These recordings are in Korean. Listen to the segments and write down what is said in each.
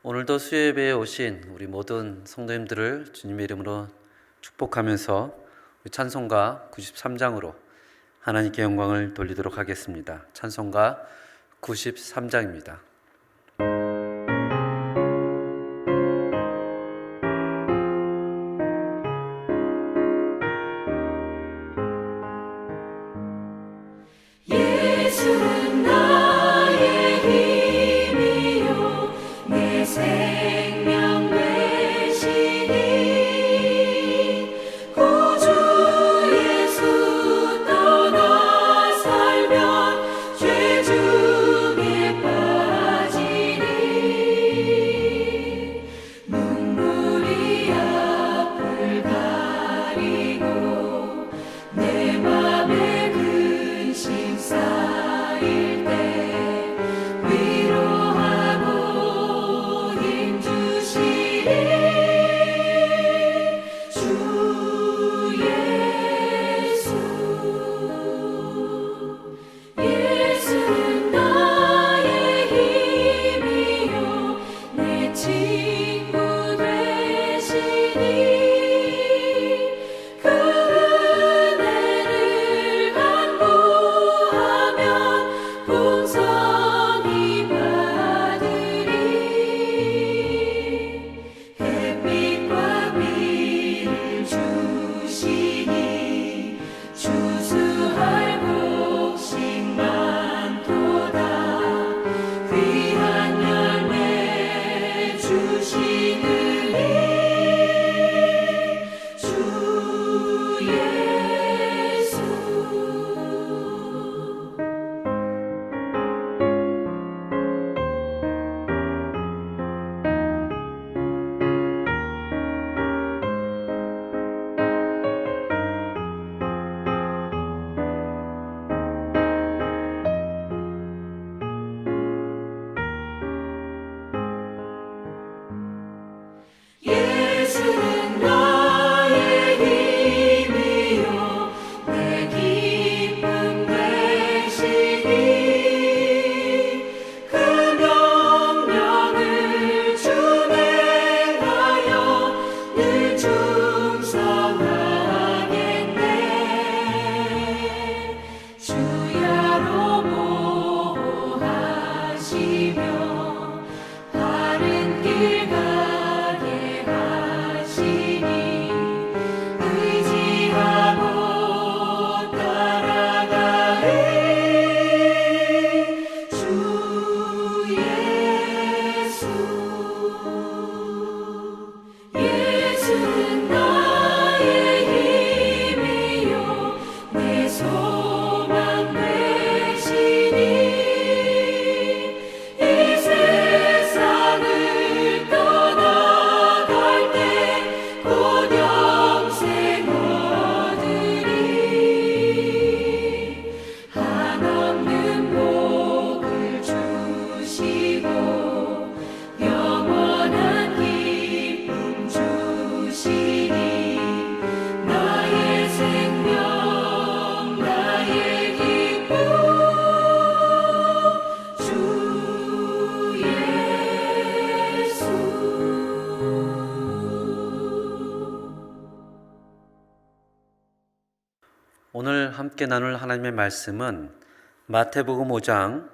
오늘도 수요예배에 오신 우리 모든 성도님들을 주님의 이름으로 축복하면서 우리 찬송가 93장으로 하나님께 영광을 돌리도록 하겠습니다. 찬송가 93장입니다. 예수는 나의 힘이요 내 생명 되시니 구주 예수 떠나 살면 죄 중에 빠지니 눈물이 앞을 가리고 내 맘에 근심 쌓일 때 위로하고 힘 주시니 주 예수. 예수는 나의 힘이요 내 친구 되시니 그 은혜를 간구하면 풍성히 받으리. 햇빛과 비를 주시니 추수할 곡식 많도다. 귀한 열매 주시느니 주 예수. 예수는 나의 힘이요 내 기쁨 되시니 그 명령을 준행하여 늘 충성하겠네. 주야로 보호하시며 바른 길 가게 하시니 의지하고 따라가리. 주 예수. 예수는 나의 힘이요 내 소망 되시니 이 세상을 떠나갈 때 곧 영생 얻으리. 한없는 복을 주시고 영원한 기쁨 주시니 나의 생명 나의 기쁨 주 예수. 오늘 함께 나눌 하나님의 말씀은 마태복음 5장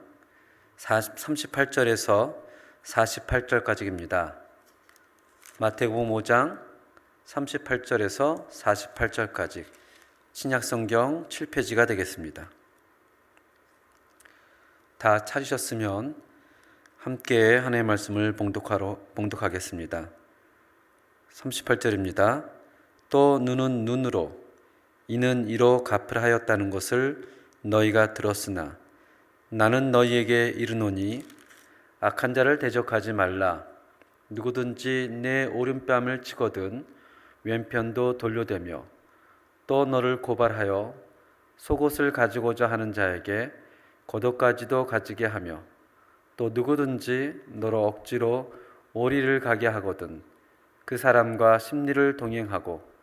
38절에서 48절까지입니다. 마태복음 5장 38절에서 48절까지 신약성경 7페이지가 되겠습니다. 다 찾으셨으면 함께 하나님의 말씀을 봉독하겠습니다. 38절입니다. 또 눈은 눈으로 이는 이로 갚으라 하였다는 것을 너희가 들었으나 나는 너희에게 이르노니 악한 자를 대적하지 말라. 누구든지 내 오른뺨을 치거든 왼편도 돌려대며 또 너를 고발하여 속옷을 가지고자 하는 자에게 겉옷까지도 가지게 하며 또 누구든지 너로 억지로 오리를 가게 하거든 그 사람과 심리를 동행하고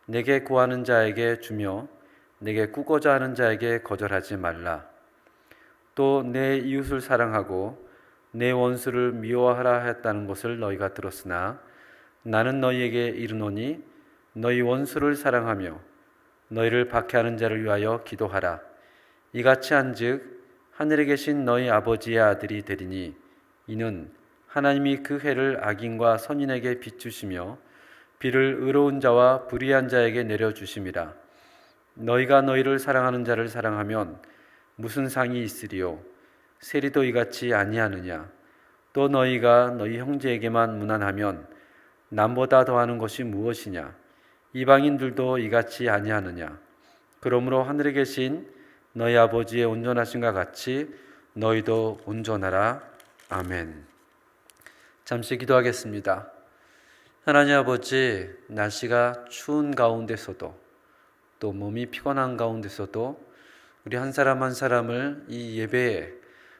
내게 구하는 자에게 주며 내게 꾸고자 하는 자에게 거절하지 말라. 또 내 이웃을 사랑하고 내 원수를 미워하라 하였다는 것을 너희가 들었으나 나는 너희에게 이르노니 너희 원수를 사랑하며 너희를 박해하는 자를 위하여 기도하라. 이같이 한즉 하늘에 계신 너희 아버지의 아들이 되리니 이는 하나님이 그 해를 악인과 선인에게 비추시며 비를 의로운 자와 불의한 자에게 내려주심이라. 너희가 너희를 사랑하는 자를 사랑하면 무슨 상이 있으리요? 세리도 이같이 아니하느냐? 또 너희가 너희 형제에게만 무난하면 남보다 더하는 것이 무엇이냐? 이방인들도 이같이 아니하느냐? 그러므로 하늘에 계신 너희 아버지의 온전하심과 같이 너희도 온전하라. 아멘. 잠시 기도하겠습니다. 하나님 아버지, 날씨가 추운 가운데서도 또 몸이 피곤한 가운데서도 우리 한 사람 한 사람을 이 예배에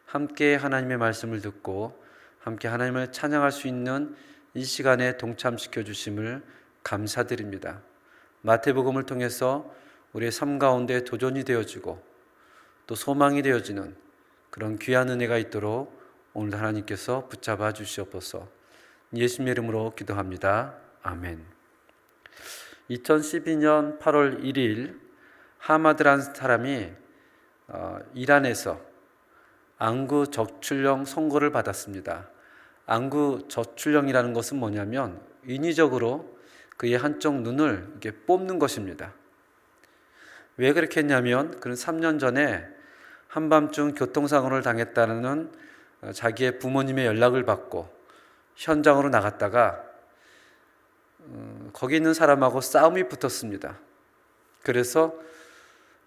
함께 하나님의 말씀을 듣고 함께 하나님을 찬양할 수 있는 이 시간에 동참시켜 주심을 감사드립니다. 마태복음을 통해서 우리의 삶 가운데 도전이 되어지고 또 소망이 되어지는 그런 귀한 은혜가 있도록 오늘 하나님께서 붙잡아 주시옵소서. 예수님의 이름으로 기도합니다. 아멘. 2012년 8월 1일 하마드라는 사람이 이란에서 안구 저출령 선고를 받았습니다. 안구 저출령이라는 것은 뭐냐면 인위적으로 그의 한쪽 눈을 이렇게 뽑는 것입니다. 왜 그렇게 했냐면 그는 3년 전에 한밤중 교통사고를 당했다는 자기의 부모님의 연락을 받고 현장으로 나갔다가 거기 있는 사람하고 싸움이 붙었습니다. 그래서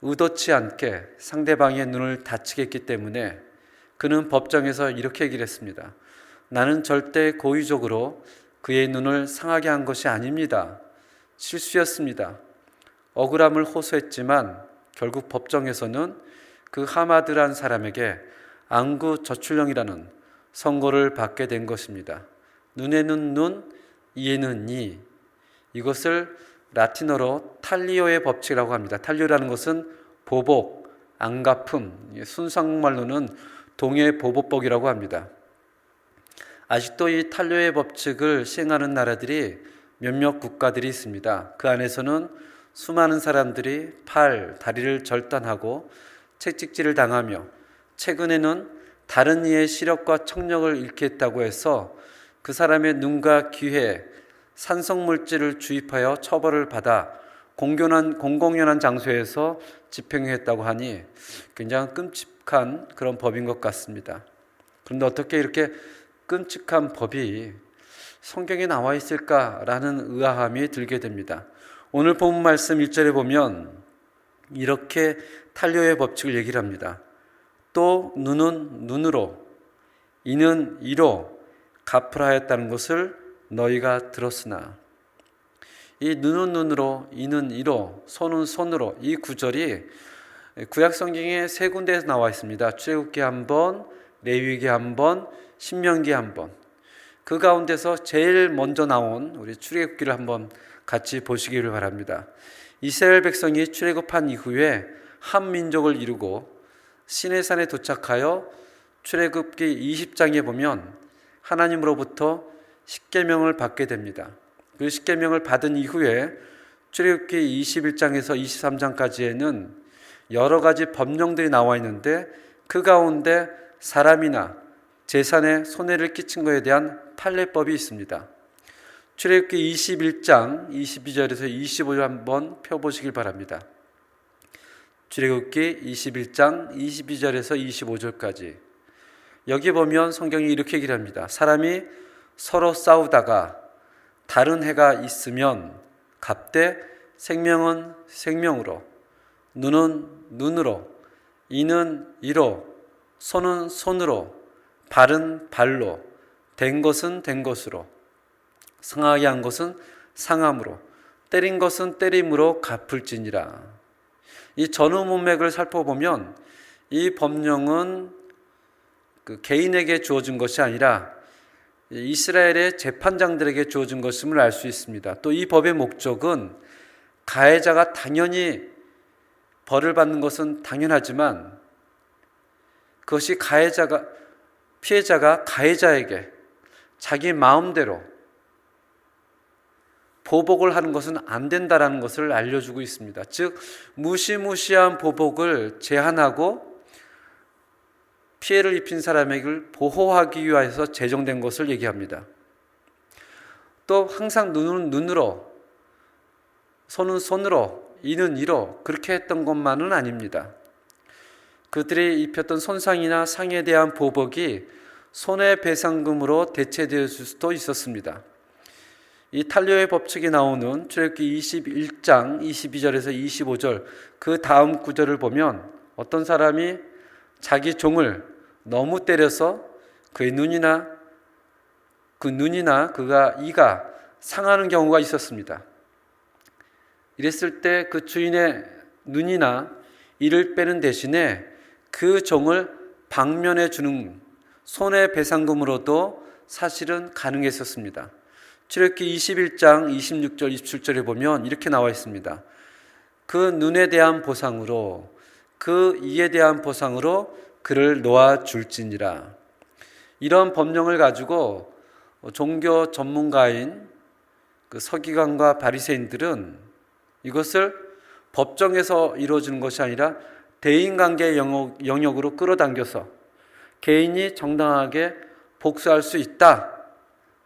의도치 않게 상대방의 눈을 다치게 했기 때문에 그는 법정에서 이렇게 얘기를 했습니다. 나는 절대 고의적으로 그의 눈을 상하게 한 것이 아닙니다. 실수였습니다. 억울함을 호소했지만 결국 법정에서는 그 하마드란 사람에게 안구 저출령이라는 선고를 받게 된 것입니다. 눈에는 눈, 이에는 이. 이것을 라틴어로 탈리오의 법칙이라고 합니다. 탈리오라는 것은 보복, 안갚음, 순수한국말로는 동해보복법이라고 합니다. 아직도 이 탈리오의 법칙을 시행하는 나라들이 몇몇 국가들이 있습니다. 그 안에서는 수많은 사람들이 팔, 다리를 절단하고 채찍질을 당하며 최근에는 다른 이의 시력과 청력을 잃게 했다고 해서 그 사람의 눈과 귀에 산성물질을 주입하여 처벌을 받아 공공연한 장소에서 집행했다고 하니 굉장히 끔찍한 그런 법인 것 같습니다. 그런데 어떻게 이렇게 끔찍한 법이 성경에 나와 있을까라는 의아함이 들게 됩니다. 오늘 본문 말씀 1절에 보면 이렇게 탈리오의 법칙을 얘기를 합니다. 또 눈은 눈으로, 이는 이로 갚으라 하였다는 것을 너희가 들었으나. 이 눈은 눈으로, 이는 이로, 손은 손으로, 이 구절이 구약 성경에 세 군데에서 나와 있습니다. 출애굽기 한 번, 레위기 한 번, 신명기 한 번. 그 가운데서 제일 먼저 나온 우리 출애굽기를 한번 같이 보시기를 바랍니다. 이스라엘 백성이 출애굽한 이후에 한 민족을 이루고 시내산에 도착하여 출애굽기 20장에 보면 하나님으로부터 십계명을 받게 됩니다. 그 십계명을 받은 이후에 출애굽기 21장에서 23장까지에는 여러 가지 법령들이 나와 있는데 그 가운데 사람이나 재산에 손해를 끼친 것에 대한 판례법이 있습니다. 출애굽기 21장 22절에서 25절 한번 펴보시길 바랍니다. 출애굽기 21장 22절에서 25절까지. 여기 보면 성경이 이렇게 얘기를 합니다. 사람이 서로 싸우다가 다른 해가 있으면 갑되 생명은 생명으로, 눈은 눈으로, 이는 이로, 손은 손으로, 발은 발로, 된 것은 된 것으로, 상하게 한 것은 상함으로, 때린 것은 때림으로 갚을지니라. 이 전후 문맥을 살펴보면 이 법령은 그 개인에게 주어진 것이 아니라 이스라엘의 재판장들에게 주어진 것임을 알 수 있습니다. 또 이 법의 목적은 가해자가 당연히 벌을 받는 것은 당연하지만 그것이 가해자가 피해자가 가해자에게 자기 마음대로 보복을 하는 것은 안 된다라는 것을 알려주고 있습니다. 즉 무시무시한 보복을 제한하고 피해를 입힌 사람에게 보호하기 위해서 제정된 것을 얘기합니다. 또 항상 눈은 눈으로, 손은 손으로, 이는 이로 그렇게 했던 것만은 아닙니다. 그들이 입혔던 손상이나 상해에 대한 보복이 손해배상금으로 대체되었을 수도 있었습니다. 이 탈려의 법칙이 나오는 출애굽기 21장 22절에서 25절 그 다음 구절을 보면 어떤 사람이 자기 종을 너무 때려서 그의 눈이나 그가 이가 상하는 경우가 있었습니다. 이랬을 때 그 주인의 눈이나 이를 빼는 대신에 그 종을 방면해 주는 손해배상금으로도 사실은 가능했었습니다. 출애굽기 21장 26절 27절에 보면 이렇게 나와 있습니다. 그 눈에 대한 보상으로 그 이에 대한 보상으로 그를 놓아줄지니라. 이런 법령을 가지고 종교 전문가인 그 서기관과 바리새인들은 이것을 법정에서 이루어지는 것이 아니라 대인관계 영역으로 끌어당겨서 개인이 정당하게 복수할 수 있다.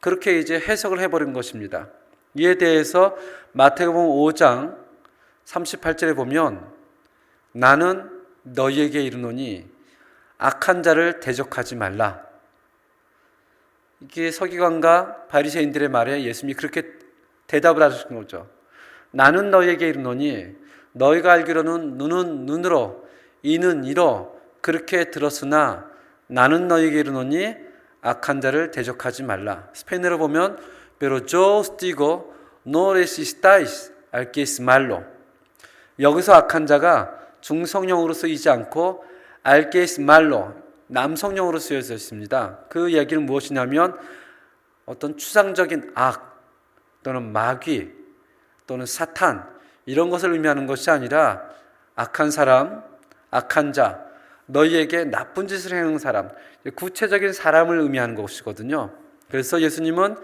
그렇게 이제 해석을 해버린 것입니다. 이에 대해서 마태복음 5장 38절에 보면 나는 너희에게 이르노니 악한 자를 대적하지 말라. 이게 서기관과 바리새인들의 말에 예수님이 그렇게 대답을 하신 거죠. 나는 너희에게 이르노니 너희가 알기로는 눈은 눈으로 이는 이로 그렇게 들었으나 나는 너희에게 이르노니 악한 자를 대적하지 말라. 스페인어로 보면 pero yo os digo no resistáis al que es malo. 여기서 악한 자가 중성형으로 쓰이지 않고 al que es malo 남성형으로 쓰여져 있습니다. 그 얘기는 무엇이냐면 어떤 추상적인 악 또는 마귀 또는 사탄 이런 것을 의미하는 것이 아니라 악한 사람, 악한 자, 너희에게 나쁜 짓을 행하는 사람, 구체적인 사람을 의미하는 것이거든요. 그래서 예수님은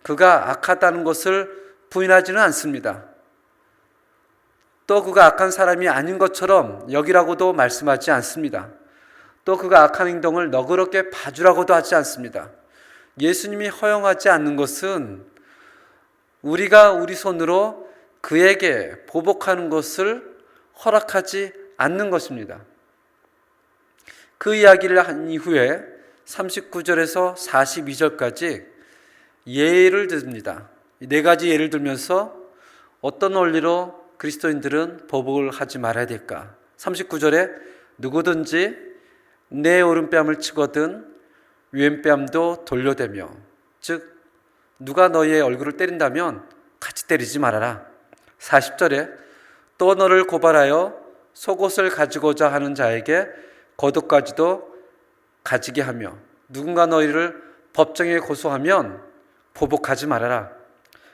그가 악하다는 것을 부인하지는 않습니다. 또 그가 악한 사람이 아닌 것처럼 여기라고도 말씀하지 않습니다. 또 그가 악한 행동을 너그럽게 봐주라고도 하지 않습니다. 예수님이 허용하지 않는 것은 우리가 우리 손으로 그에게 보복하는 것을 허락하지 않는 것입니다. 그 이야기를 한 이후에 39절에서 42절까지 예를 듭니다. 네 가지 예를 들면서 어떤 원리로 그리스도인들은 보복을 하지 말아야 될까? 39절에 누구든지 내 오른뺨을 치거든 왼뺨도 돌려대며, 즉 누가 너희의 얼굴을 때린다면 같이 때리지 말아라. 40절에 또 너를 고발하여 속옷을 가지고자 하는 자에게 겉옷까지도 가지게 하며, 누군가 너희를 법정에 고소하면 보복하지 말아라.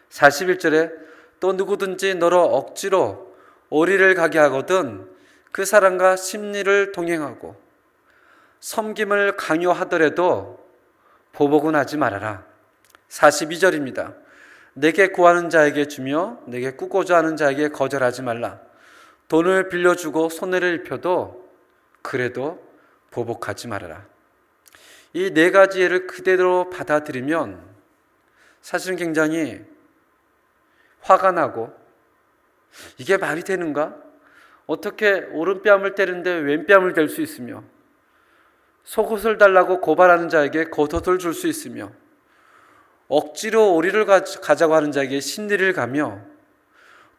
41절에 또 누구든지 너로 억지로 오리를 가게 하거든 그 사람과 심리를 동행하고 섬김을 강요하더라도 보복은 하지 말아라. 42절입니다. 내게 구하는 자에게 주며 내게 꾸고자 하는 자에게 거절하지 말라. 돈을 빌려주고 손해를 입혀도 그래도 보복하지 말아라. 이 네 가지 예를 그대로 받아들이면 사실은 굉장히 화가 나고 이게 말이 되는가? 어떻게 오른뺨을 때리는데 왼뺨을 댈 수 있으며 속옷을 달라고 고발하는 자에게 겉옷을 줄 수 있으며 억지로 오리를 가자고 하는 자에게 심리를 가며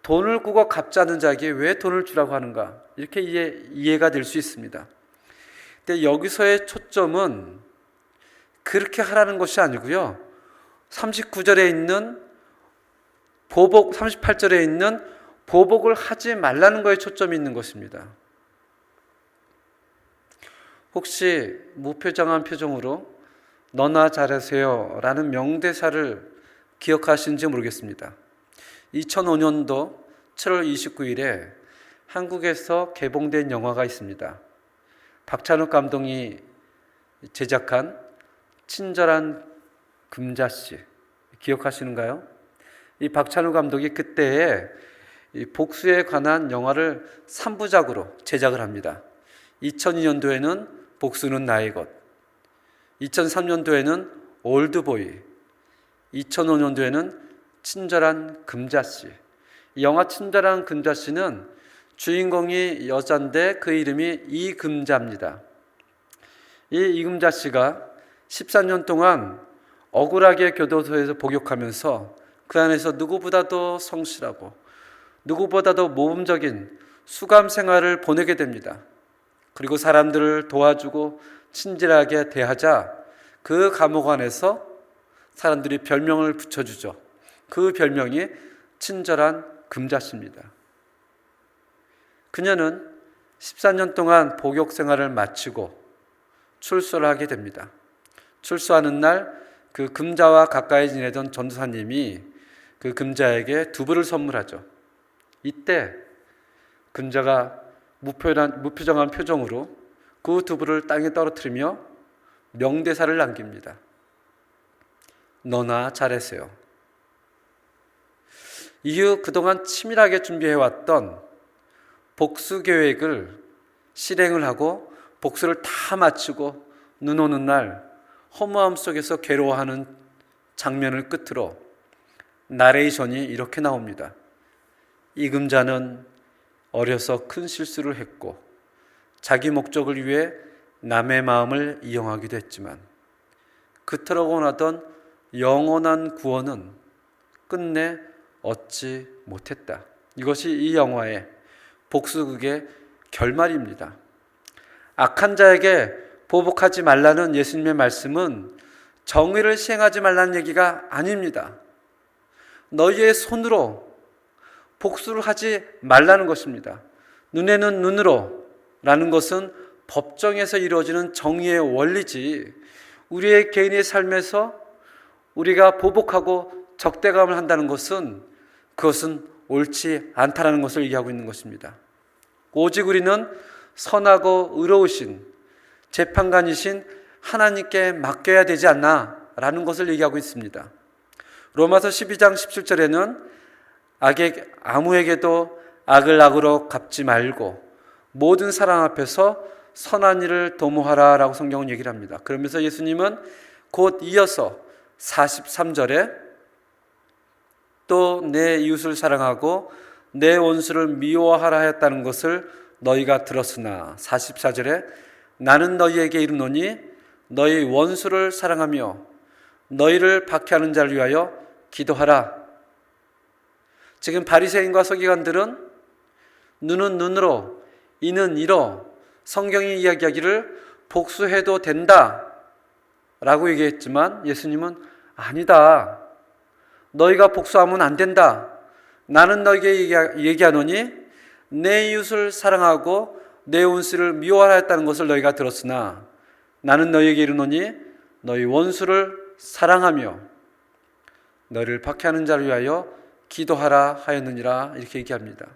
돈을 꾸고 갚자는 자에게 왜 돈을 주라고 하는가? 이렇게 이해가 될 수 있습니다. 근데 여기서의 초점은 그렇게 하라는 것이 아니고요. 39절에 있는 보복, 38절에 있는 보복을 하지 말라는 거에 초점이 있는 것입니다. 혹시 무표정한 표정으로 너나 잘하세요 라는 명대사를 기억하시는지 모르겠습니다. 2005년도 7월 29일에 한국에서 개봉된 영화가 있습니다. 박찬욱 감독이 제작한 친절한 금자씨 기억하시는가요? 이 박찬욱 감독이 그때에 이 복수에 관한 영화를 3부작으로 제작을 합니다. 2002년도에는 복수는 나의 것, 2003년도에는 올드보이, 2005년도에는 친절한 금자씨. 이 영화 친절한 금자씨는 주인공이 여잔데 그 이름이 이금자입니다. 이 이금자씨가 13년 동안 억울하게 교도소에서 복역하면서 그 안에서 누구보다도 성실하고 누구보다도 모범적인 수감 생활을 보내게 됩니다. 그리고 사람들을 도와주고 친절하게 대하자 그 감옥 안에서 사람들이 별명을 붙여주죠. 그 별명이 친절한 금자씨입니다. 그녀는 14년 동안 복역 생활을 마치고 출소를 하게 됩니다. 출소하는 날 그 금자와 가까이 지내던 전도사님이 그 금자에게 두부를 선물하죠. 이때 금자가 무표정한 표정으로 그 두부를 땅에 떨어뜨리며 명대사를 남깁니다. 너나 잘했어요. 이후 그동안 치밀하게 준비해왔던 복수 계획을 실행을 하고 복수를 다 마치고 눈 오는 날 허무함 속에서 괴로워하는 장면을 끝으로 나레이션이 이렇게 나옵니다. 이금자는 어려서 큰 실수를 했고 자기 목적을 위해 남의 마음을 이용하기도 했지만 그토록 원하던 영원한 구원은 끝내 얻지 못했다. 이것이 이 영화의 복수극의 결말입니다. 악한 자에게 보복하지 말라는 예수님의 말씀은 정의를 시행하지 말라는 얘기가 아닙니다. 너희의 손으로 복수를 하지 말라는 것입니다. 눈에는 눈으로 라는 것은 법정에서 이루어지는 정의의 원리지 우리의 개인의 삶에서 우리가 보복하고 적대감을 한다는 것은 그것은 옳지 않다라는 것을 얘기하고 있는 것입니다. 오직 우리는 선하고 의로우신 재판관이신 하나님께 맡겨야 되지 않나 라는 것을 얘기하고 있습니다. 로마서 12장 17절에는 아무에게도 악을 악으로 갚지 말고 모든 사람 앞에서 선한 일을 도모하라 라고 성경은 얘기를 합니다. 그러면서 예수님은 곧 이어서 43절에 또 내 이웃을 사랑하고 내 원수를 미워하라 하였다는 것을 너희가 들었으나 44절에 나는 너희에게 이르노니 너희 원수를 사랑하며 너희를 박해하는 자를 위하여 기도하라. 지금 바리새인과 서기관들은 눈은 눈으로 이는 이로 성경이 이야기하기를 복수해도 된다 라고 얘기했지만 예수님은 아니다. 너희가 복수하면 안 된다. 나는 너희에게 얘기하노니 내 이웃을 사랑하고 내 원수를 미워하라 했다는 것을 너희가 들었으나 나는 너희에게 이르노니 너희 원수를 사랑하며 너희를 박해하는 자를 위하여 기도하라 하였느니라 이렇게 얘기합니다.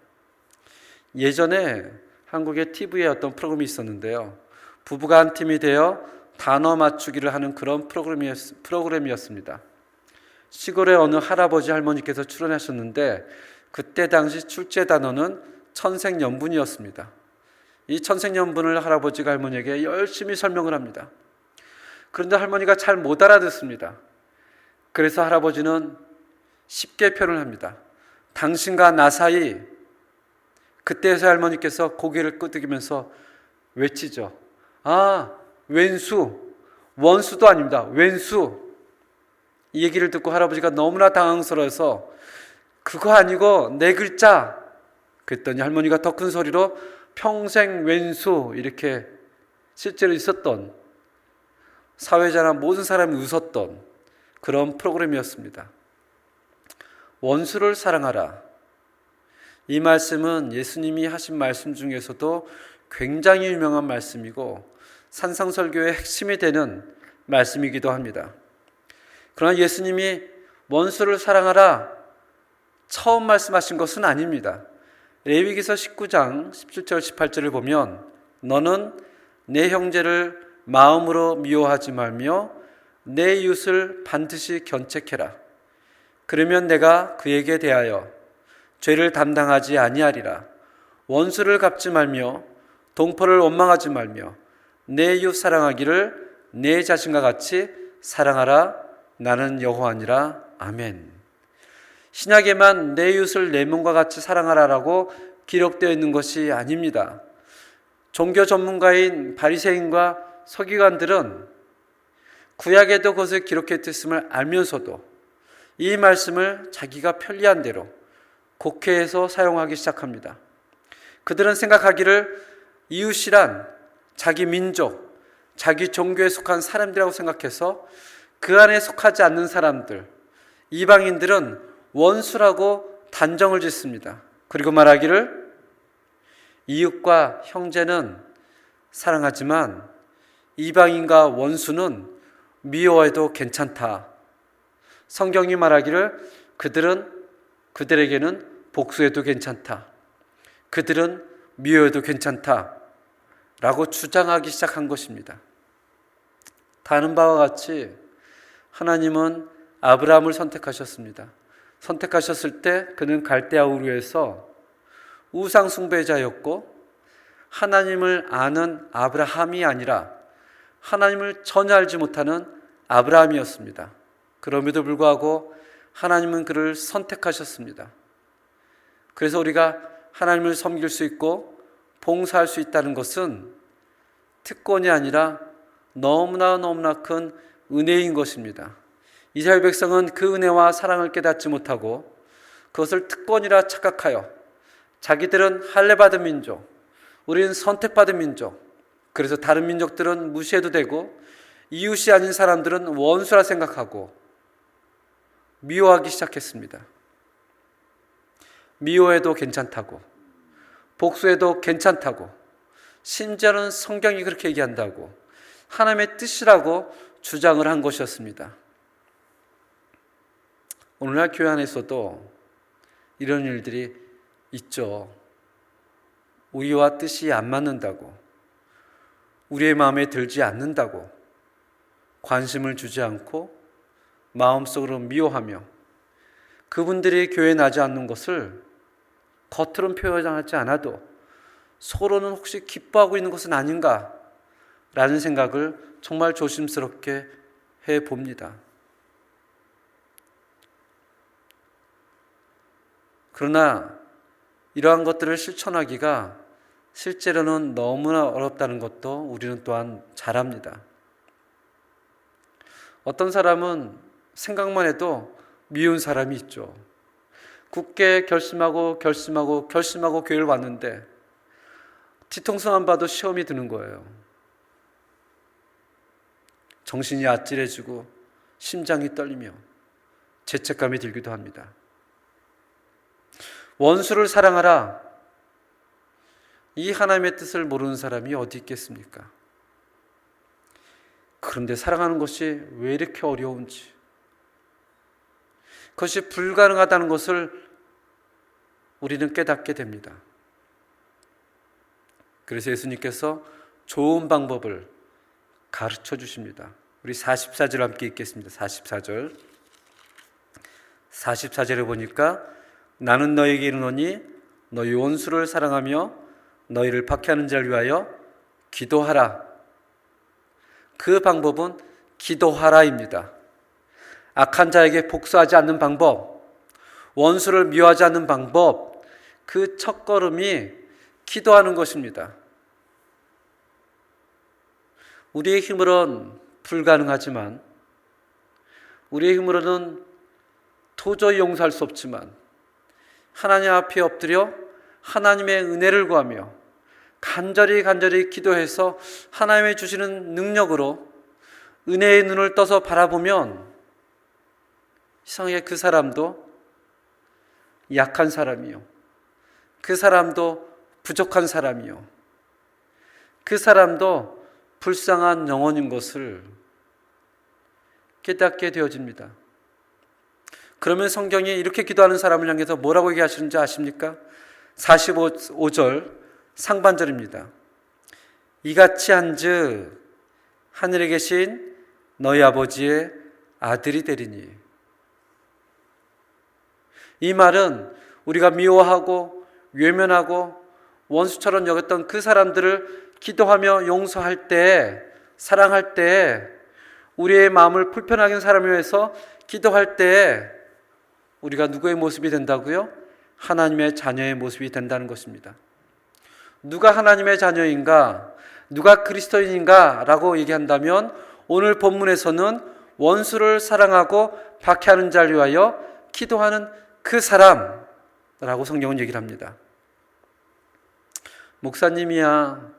예전에 한국의 TV에 어떤 프로그램이 있었는데요. 부부가 한 팀이 되어 단어 맞추기를 하는 그런 프로그램이었습니다. 시골의 어느 할아버지 할머니께서 출연하셨는데 그때 당시 출제 단어는 천생연분이었습니다. 이 천생연분을 할아버지가 할머니에게 열심히 설명을 합니다. 그런데 할머니가 잘 못 알아듣습니다. 그래서 할아버지는 쉽게 표현합니다. 당신과 나 사이. 그때에서 할머니께서 고개를 끄덕이면서 외치죠. 아, 왼수. 원수도 아닙니다. 왼수. 이 얘기를 듣고 할아버지가 너무나 당황스러워서 그거 아니고 네 글자. 그랬더니 할머니가 더 큰 소리로 평생 왼수 이렇게 실제로 있었던 사회자나 모든 사람이 웃었던 그런 프로그램이었습니다. 원수를 사랑하라. 이 말씀은 예수님이 하신 말씀 중에서도 굉장히 유명한 말씀이고 산상설교의 핵심이 되는 말씀이기도 합니다. 그러나 예수님이 원수를 사랑하라 처음 말씀하신 것은 아닙니다. 레위기서 19장 17절 18절을 보면 너는 내 형제를 마음으로 미워하지 말며 내 이웃을 반드시 견책해라. 그러면 내가 그에게 대하여 죄를 담당하지 아니하리라. 원수를 갚지 말며 동포를 원망하지 말며 내 이웃 사랑하기를 내 자신과 같이 사랑하라. 나는 여호와니라. 아멘. 신약에만 내 이웃을 내 몸과 같이 사랑하라라고 기록되어 있는 것이 아닙니다. 종교 전문가인 바리새인과 서기관들은 구약에도 그것을 기록했음을 알면서도 이 말씀을 자기가 편리한 대로 곡해해서 사용하기 시작합니다. 그들은 생각하기를 이웃이란 자기 민족, 자기 종교에 속한 사람들이라고 생각해서 그 안에 속하지 않는 사람들, 이방인들은 원수라고 단정을 짓습니다. 그리고 말하기를 이웃과 형제는 사랑하지만 이방인과 원수는 미워해도 괜찮다. 성경이 말하기를 그들에게는 복수해도 괜찮다. 그들은 미워해도 괜찮다. 라고 주장하기 시작한 것입니다. 다른 바와 같이 하나님은 아브라함을 선택하셨습니다. 선택하셨을 때 그는 갈대아 우르에서 우상 숭배자였고 하나님을 아는 아브라함이 아니라 하나님을 전혀 알지 못하는 아브라함이었습니다. 그럼에도 불구하고 하나님은 그를 선택하셨습니다. 그래서 우리가 하나님을 섬길 수 있고 봉사할 수 있다는 것은 특권이 아니라 너무나 큰 은혜인 것입니다. 이스라엘 백성은 그 은혜와 사랑을 깨닫지 못하고 그것을 특권이라 착각하여 자기들은 할례받은 민족, 우리는 선택받은 민족, 그래서 다른 민족들은 무시해도 되고 이웃이 아닌 사람들은 원수라 생각하고 미워하기 시작했습니다. 미워해도 괜찮다고, 복수해도 괜찮다고, 심지어는 성경이 그렇게 얘기한다고 하나님의 뜻이라고 주장을 한 것이었습니다. 오늘날 교회 안에서도 이런 일들이 있죠. 우리와 뜻이 안 맞는다고, 우리의 마음에 들지 않는다고 관심을 주지 않고 마음속으로 미워하며 그분들이 교회에 나지 않는 것을 겉으로는 표현하지 않아도 속으로는 혹시 기뻐하고 있는 것은 아닌가 라는 생각을 정말 조심스럽게 해봅니다. 그러나 이러한 것들을 실천하기가 실제로는 너무나 어렵다는 것도 우리는 또한 잘 압니다. 어떤 사람은 생각만 해도 미운 사람이 있죠. 굳게 결심하고 교회를 왔는데 뒤통수만 봐도 시험이 드는 거예요. 정신이 아찔해지고 심장이 떨리며 죄책감이 들기도 합니다. 원수를 사랑하라. 이 하나님의 뜻을 모르는 사람이 어디 있겠습니까? 그런데 사랑하는 것이 왜 이렇게 어려운지, 그것이 불가능하다는 것을 우리는 깨닫게 됩니다. 그래서 예수님께서 좋은 방법을 가르쳐 주십니다. 우리 44절 함께 읽겠습니다. 44절. 44절에 보니까 나는 너에게 이르노니 너희 원수를 사랑하며 너희를 박해하는 자를 위하여 기도하라. 그 방법은 기도하라입니다. 악한 자에게 복수하지 않는 방법, 원수를 미워하지 않는 방법, 그 첫걸음이 기도하는 것입니다. 우리의 힘으로는 불가능하지만, 우리의 힘으로는 도저히 용서할 수 없지만 하나님 앞에 엎드려 하나님의 은혜를 구하며 간절히 기도해서 하나님의 주시는 능력으로 은혜의 눈을 떠서 바라보면 이상하게 그 사람도 약한 사람이요, 그 사람도 부족한 사람이요, 그 사람도 불쌍한 영혼인 것을 깨닫게 되어집니다. 그러면 성경이 이렇게 기도하는 사람을 향해서 뭐라고 얘기하시는지 아십니까? 45절 상반절입니다. 이같이 한즉 하늘에 계신 너희 아버지의 아들이 되리니. 이 말은 우리가 미워하고 외면하고 원수처럼 여겼던 그 사람들을 기도하며 용서할 때, 사랑할 때, 우리의 마음을 불편하게 하는 사람을 위해서 기도할 때 우리가 누구의 모습이 된다고요? 하나님의 자녀의 모습이 된다는 것입니다. 누가 하나님의 자녀인가? 누가 그리스도인인가? 라고 얘기한다면 오늘 본문에서는 원수를 사랑하고 박해하는 자를 위하여 기도하는 그 사람라고 성경은 얘기를 합니다. 목사님이야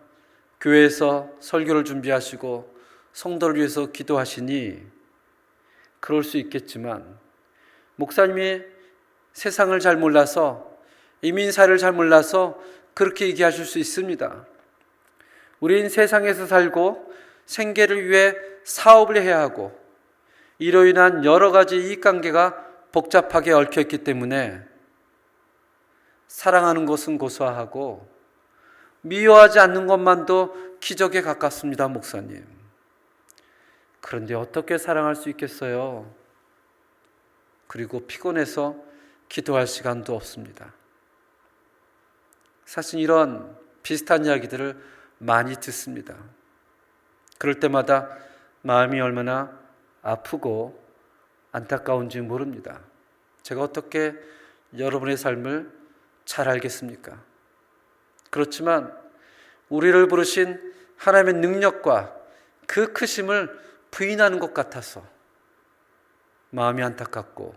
교회에서 설교를 준비하시고 성도를 위해서 기도하시니 그럴 수 있겠지만, 목사님이 세상을 잘 몰라서, 이민사를 잘 몰라서 그렇게 얘기하실 수 있습니다. 우린 세상에서 살고 생계를 위해 사업을 해야 하고 이로 인한 여러 가지 이익관계가 복잡하게 얽혀있기 때문에 사랑하는 것은 고사하고 미워하지 않는 것만도 기적에 가깝습니다, 목사님. 그런데 어떻게 사랑할 수 있겠어요? 그리고 피곤해서 기도할 시간도 없습니다. 사실 이런 비슷한 이야기들을 많이 듣습니다. 그럴 때마다 마음이 얼마나 아프고 안타까운지 모릅니다. 제가 어떻게 여러분의 삶을 잘 알겠습니까? 그렇지만 우리를 부르신 하나님의 능력과 그 크심을 부인하는 것 같아서 마음이 안타깝고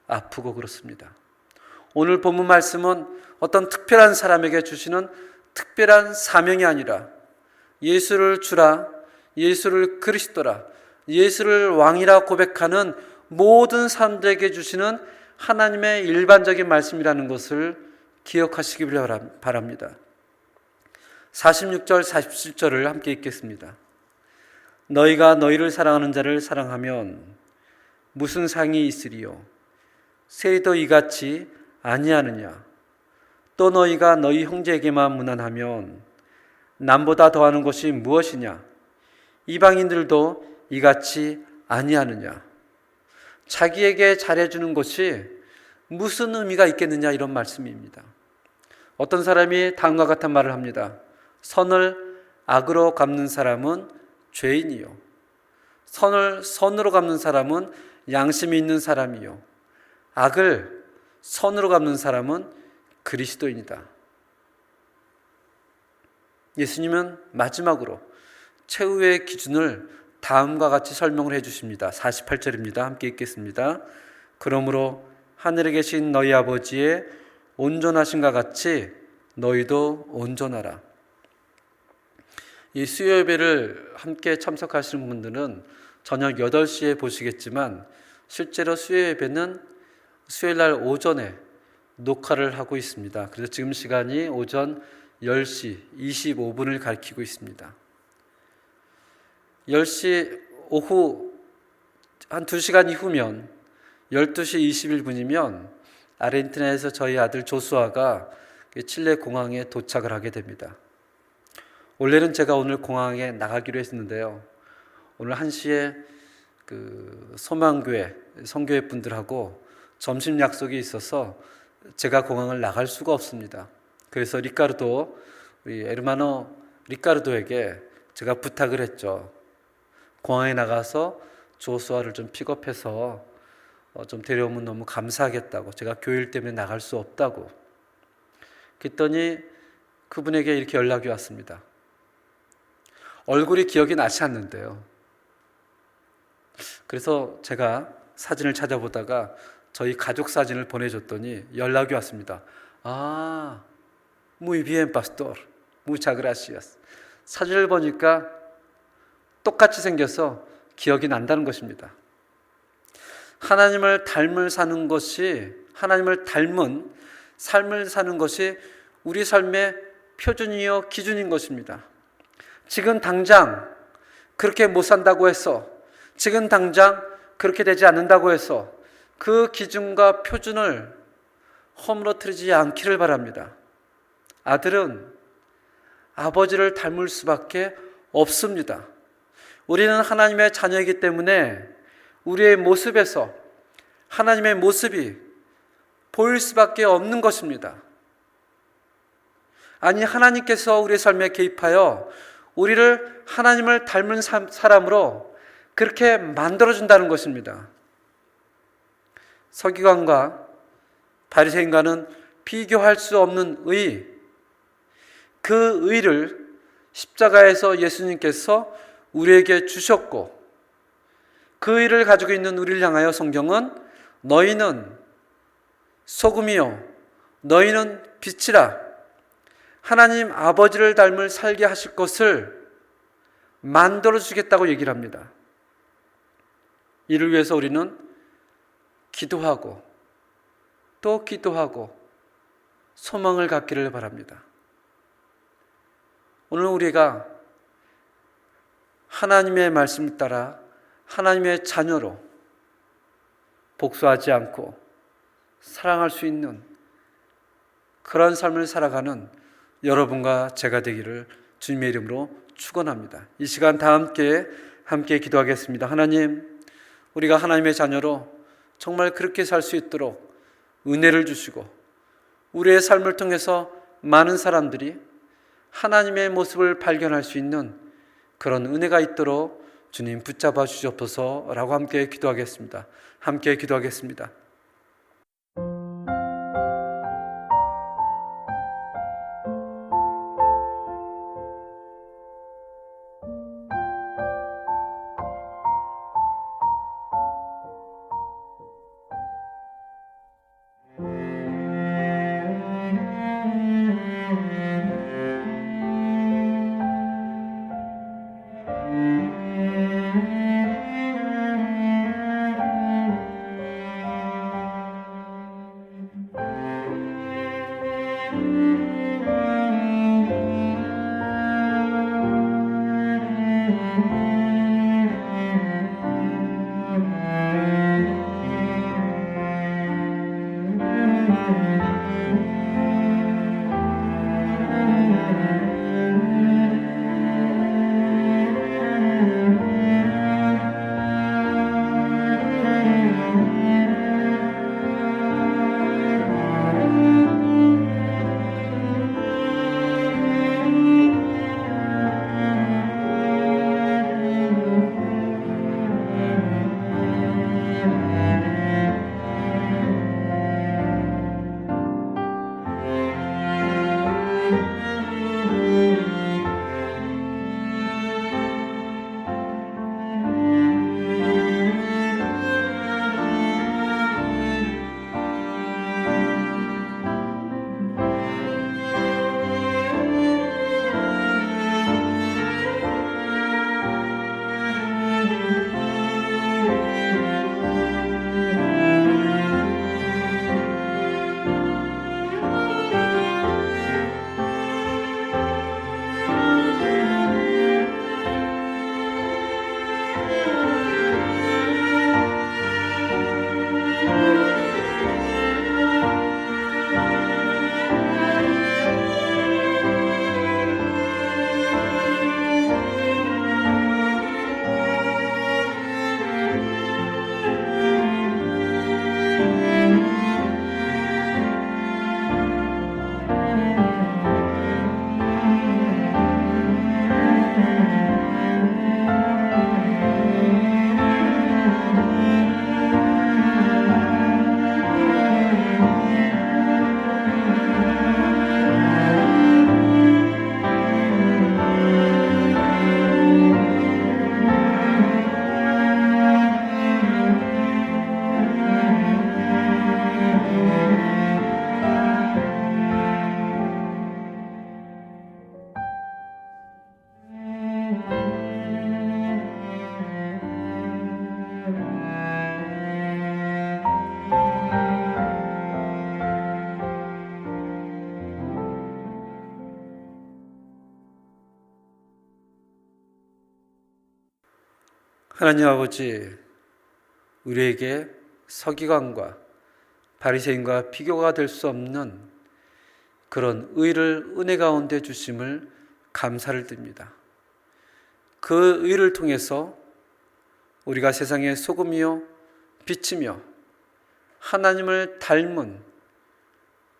아프고 그렇습니다. 오늘 본문 말씀은 어떤 특별한 사람에게 주시는 특별한 사명이 아니라 예수를 주라, 예수를 그리스도라, 예수를 왕이라 고백하는 모든 사람들에게 주시는 하나님의 일반적인 말씀이라는 것을 기억하시기 바랍니다. 46절, 47절을 함께 읽겠습니다. 너희가 너희를 사랑하는 자를 사랑하면 무슨 상이 있으리요? 세리도 이같이 아니하느냐? 또 너희가 너희 형제에게만 무난하면 남보다 더하는 것이 무엇이냐? 이방인들도 이같이 아니하느냐? 자기에게 잘해주는 것이 무슨 의미가 있겠느냐, 이런 말씀입니다. 어떤 사람이 다음과 같은 말을 합니다. 선을 악으로 갚는 사람은 죄인이요, 선을 선으로 갚는 사람은 양심이 있는 사람이요, 악을 선으로 갚는 사람은 그리스도인이다. 예수님은 마지막으로 최후의 기준을 다음과 같이 설명을 해주십니다. 48절입니다. 함께 읽겠습니다. 그러므로 하늘에 계신 너희 아버지의 온전하신가 같이 너희도 온전하라. 이 수요 예배를 함께 참석하시는 분들은 저녁 8시에 보시겠지만 실제로 수요 예배는 수요일 날 오전에 녹화를 하고 있습니다. 그래서 지금 시간이 오전 10시 25분을 가리키고 있습니다. 10시 오후 한 2시간 이후면 12시 21분이면 아르헨티나에서 저희 아들 조수아가 칠레 공항에 도착을 하게 됩니다. 원래는 제가 오늘 공항에 나가기로 했는데요. 오늘 1시에 그 소망교회, 성교회 분들하고 점심 약속이 있어서 제가 공항을 나갈 수가 없습니다. 그래서 우리 에르마노 리카르도에게 제가 부탁을 했죠. 공항에 나가서 조수아를 좀 픽업해서 좀 데려오면 너무 감사하겠다고, 제가 교일 때문에 나갈 수 없다고. 그랬더니 그분에게 이렇게 연락이 왔습니다. 얼굴이 기억이 나지 않는데요. 그래서 제가 사진을 찾아보다가 저희 가족 사진을 보내줬더니 연락이 왔습니다. Muy bien, pastor. Muchas gracias. 사진을 보니까 똑같이 생겨서 기억이 난다는 것입니다. 하나님을 닮은 삶을 사는 것이 우리 삶의 표준이요 기준인 것입니다. 지금 당장 그렇게 못 산다고 해서, 지금 당장 그렇게 되지 않는다고 해서 그 기준과 표준을 허물어뜨리지 않기를 바랍니다. 아들은 아버지를 닮을 수밖에 없습니다. 우리는 하나님의 자녀이기 때문에 우리의 모습에서 하나님의 모습이 보일 수밖에 없는 것입니다. 아니, 하나님께서 우리의 삶에 개입하여 우리를 하나님을 닮은 사람으로 그렇게 만들어준다는 것입니다. 서기관과 바리새인과는 비교할 수 없는 의, 그 의를 십자가에서 예수님께서 우리에게 주셨고, 그 의를 가지고 있는 우리를 향하여 성경은 너희는 소금이요 너희는 빛이라, 하나님 아버지를 닮을 살게 하실 것을 만들어 주겠다고 얘기를 합니다. 이를 위해서 우리는 기도하고 또 기도하고 소망을 갖기를 바랍니다. 오늘 우리가 하나님의 말씀을 따라 하나님의 자녀로 복수하지 않고 사랑할 수 있는 그런 삶을 살아가는 여러분과 제가 되기를 주님의 이름으로 축원합니다. 이 시간 다 함께 기도하겠습니다. 하나님, 우리가 하나님의 자녀로 정말 그렇게 살 수 있도록 은혜를 주시고 우리의 삶을 통해서 많은 사람들이 하나님의 모습을 발견할 수 있는 그런 은혜가 있도록 주님 붙잡아 주시옵소서라고 함께 기도하겠습니다. 함께 기도하겠습니다. 하나님 아버지, 우리에게 서기관과 바리새인과 비교가 될 수 없는 그런 의를 은혜 가운데 주심을 감사를 드립니다. 그 의를 통해서 우리가 세상의 소금이요 빛이며 하나님을 닮은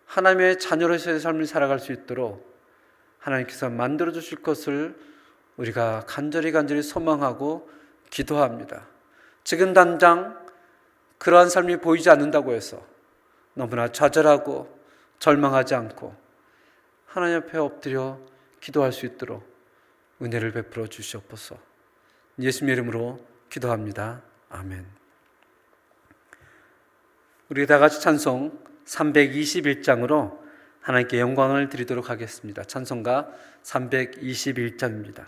하나님의 자녀로서의 삶을 살아갈 수 있도록 하나님께서 만들어 주실 것을 우리가 간절히 소망하고 기도합니다. 지금 당장 그러한 삶이 보이지 않는다고 해서 너무나 좌절하고 절망하지 않고 하나님 앞에 엎드려 기도할 수 있도록 은혜를 베풀어 주시옵소서. 예수님의 이름으로 기도합니다. 아멘. 우리 다 같이 찬송 321장으로 하나님께 영광을 드리도록 하겠습니다. 찬송가 321장입니다.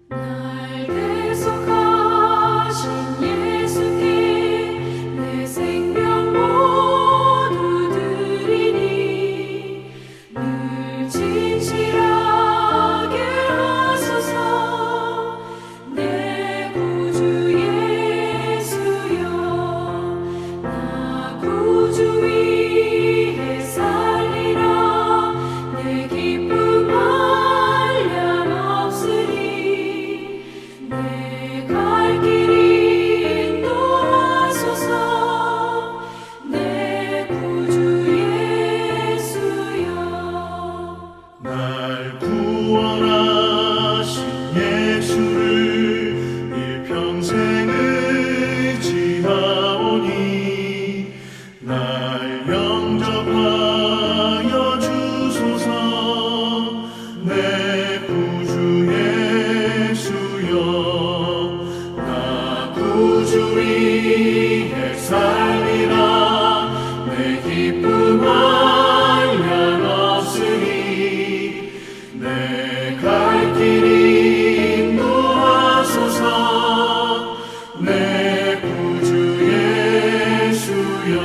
날 대속하신 예수께 내 생명 모두 드리니 늘 진실하게 하소서. 내 구주 예수여, 나 구주 위에 살리라. 내 기쁨 한량없으리. 내 갈 길 인도하소서. 내 구주 예수여. 날 구원하신 예수를 일평생 의지하오니 날 영접하여 주소서. 내 구주 예수여, 나 구주 위에 살리라. 내 기쁨 한량없으리. 내 갈 길 인도하소서. 내 구주 예수여.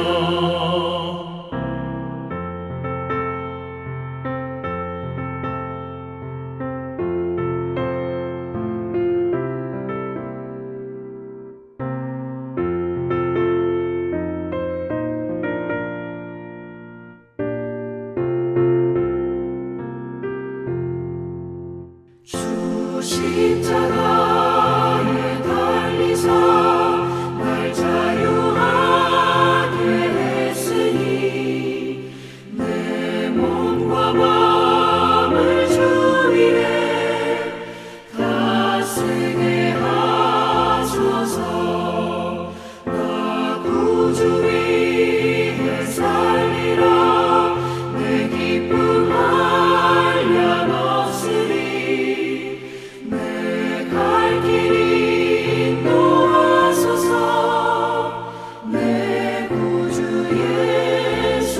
주 십자가에 달리사 날 자유하게 했으니 내 몸과 마음을 주 위에 다 쓰게 하소서. 나 구주 위에 살리라. 내 기쁨 한량없으리. 내 갈 길 인도하소서. 내 구주 예수여.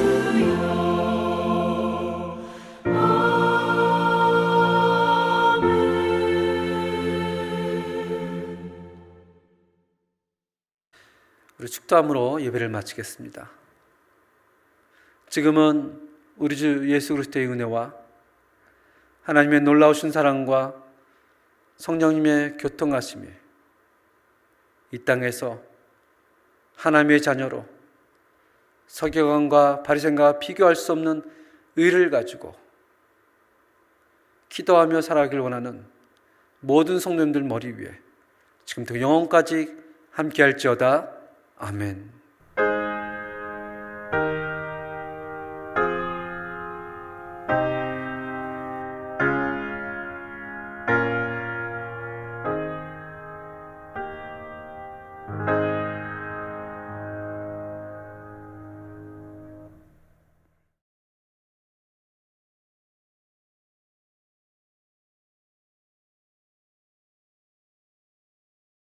아멘. 우리 축도함으로 예배를 마치겠습니다. 지금은 우리 주 예수 그리스도의 은혜와 하나님의 놀라우신 사랑과 성령님의 교통하심이 이 땅에서 하나님의 자녀로 서기관과 바리새인과 비교할 수 없는 의를 가지고 기도하며 살아가길 원하는 모든 성도님들 머리 위에 지금부터 영원까지 함께할지어다. 아멘.